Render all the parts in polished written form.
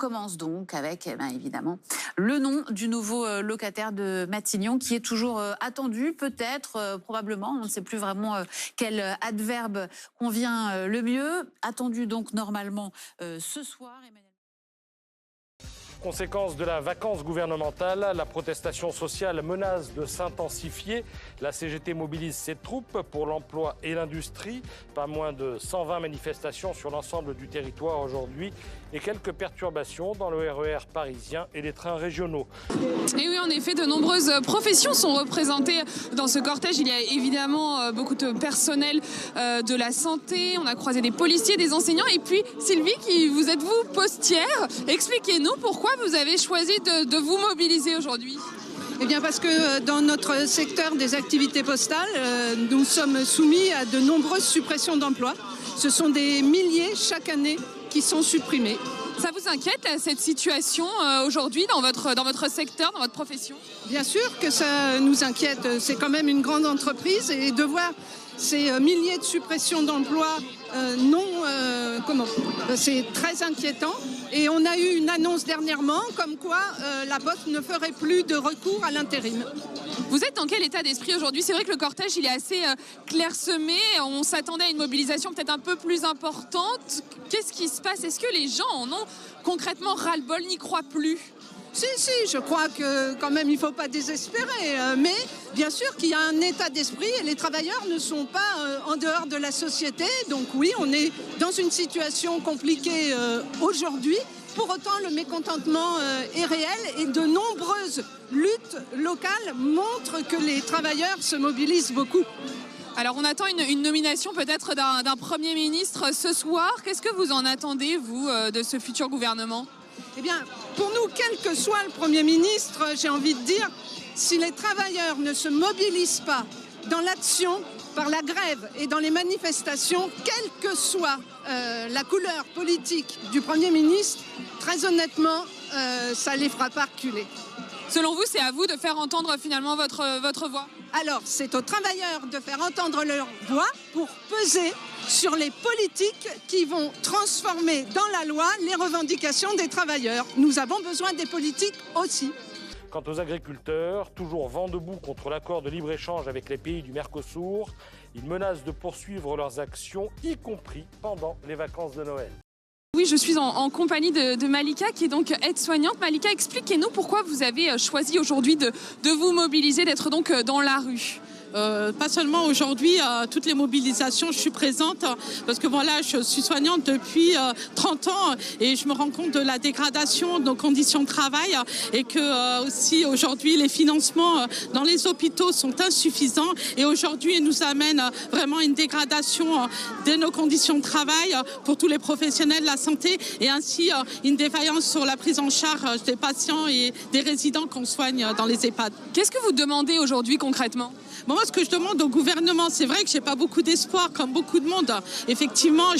commence donc avec, évidemment, le nom du nouveau locataire de Matignon qui est toujours attendu, peut-être, probablement. On ne sait plus vraiment quel adverbe convient le mieux. Attendu donc normalement ce soir. Conséquence de la vacance gouvernementale, la protestation sociale menace de s'intensifier. La CGT mobilise ses troupes pour l'emploi et l'industrie. Pas moins de 120 manifestations sur l'ensemble du territoire aujourd'hui et quelques perturbations dans le RER parisien et les trains régionaux. Et oui, en effet, de nombreuses professions sont représentées dans ce cortège. Il y a évidemment beaucoup de personnel de la santé. On a croisé des policiers, des enseignants. Et puis, Sylvie, vous êtes-vous postière? Expliquez-nous pourquoi vous avez choisi de vous mobiliser aujourd'hui. Eh bien parce que dans notre secteur des activités postales, nous sommes soumis à de nombreuses suppressions d'emplois. Ce sont des milliers chaque année qui sont supprimés. Ça vous inquiète cette situation aujourd'hui dans votre secteur, dans votre profession? Bien sûr que ça nous inquiète. C'est quand même une grande entreprise et de voir ces milliers de suppressions d'emplois c'est très inquiétant. Et on a eu une annonce dernièrement comme quoi la Poste ne ferait plus de recours à l'intérim. Vous êtes dans quel état d'esprit aujourd'hui? C'est vrai que le cortège il est assez clairsemé. On s'attendait à une mobilisation peut-être un peu plus importante. Qu'est-ce qui se passe? Est-ce que les gens en ont concrètement ras-le-bol, n'y croient plus? Si, je crois que quand même il ne faut pas désespérer, mais bien sûr qu'il y a un état d'esprit et les travailleurs ne sont pas en dehors de la société. Donc oui, on est dans une situation compliquée aujourd'hui. Pour autant, le mécontentement est réel et de nombreuses luttes locales montrent que les travailleurs se mobilisent beaucoup. Alors on attend une nomination peut-être d'un Premier ministre ce soir. Qu'est-ce que vous en attendez, vous, de ce futur gouvernement? Eh bien, pour nous, quel que soit le Premier ministre, j'ai envie de dire, si les travailleurs ne se mobilisent pas dans l'action, par la grève et dans les manifestations, quelle que soit la couleur politique du Premier ministre, très honnêtement, ça ne les fera pas reculer. Selon vous, c'est à vous de faire entendre finalement votre voix? Alors, c'est aux travailleurs de faire entendre leur voix pour peser sur les politiques qui vont transformer dans la loi les revendications des travailleurs. Nous avons besoin des politiques aussi. Quant aux agriculteurs, toujours vent debout contre l'accord de libre-échange avec les pays du Mercosur, ils menacent de poursuivre leurs actions, y compris pendant les vacances de Noël. Oui, je suis en compagnie de Malika, qui est donc aide-soignante. Malika, expliquez-nous pourquoi vous avez choisi aujourd'hui de vous mobiliser, d'être donc dans la rue. Pas seulement aujourd'hui, toutes les mobilisations, je suis présente parce que voilà, je suis soignante depuis 30 ans et je me rends compte de la dégradation de nos conditions de travail et que aussi aujourd'hui les financements dans les hôpitaux sont insuffisants et aujourd'hui ils nous amènent vraiment une dégradation de nos conditions de travail pour tous les professionnels de la santé et ainsi une défaillance sur la prise en charge des patients et des résidents qu'on soigne dans les EHPAD. Qu'est-ce que vous demandez aujourd'hui concrètement? Bon, moi, ce que je demande au gouvernement, c'est vrai que j'ai pas beaucoup d'espoir, comme beaucoup de monde. Effectivement,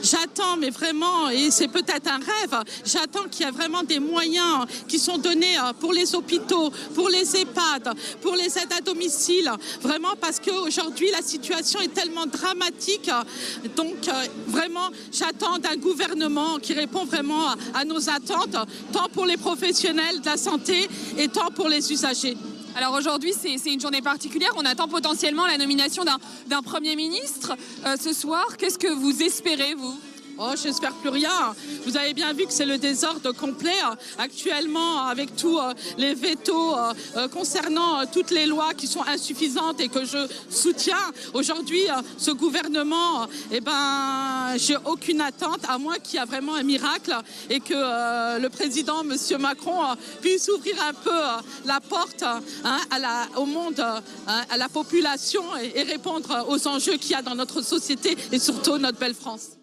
j'attends, mais vraiment, et c'est peut-être un rêve, j'attends qu'il y ait vraiment des moyens qui sont donnés pour les hôpitaux, pour les EHPAD, pour les aides à domicile, vraiment parce qu'aujourd'hui, la situation est tellement dramatique. Donc, vraiment, j'attends d'un gouvernement qui répond vraiment à nos attentes, tant pour les professionnels de la santé et tant pour les usagers. Alors aujourd'hui, c'est une journée particulière. On attend potentiellement la nomination d'un Premier ministre ce soir. Qu'est-ce que vous espérez, vous? Oh, j'espère plus rien. Vous avez bien vu que c'est le désordre complet actuellement avec tous les vétos concernant toutes les lois qui sont insuffisantes et que je soutiens. Aujourd'hui, ce gouvernement, j'ai aucune attente à moins qu'il y ait vraiment un miracle et que le président, M. Macron, puisse ouvrir un peu la porte au monde, à la population et répondre aux enjeux qu'il y a dans notre société et surtout notre belle France.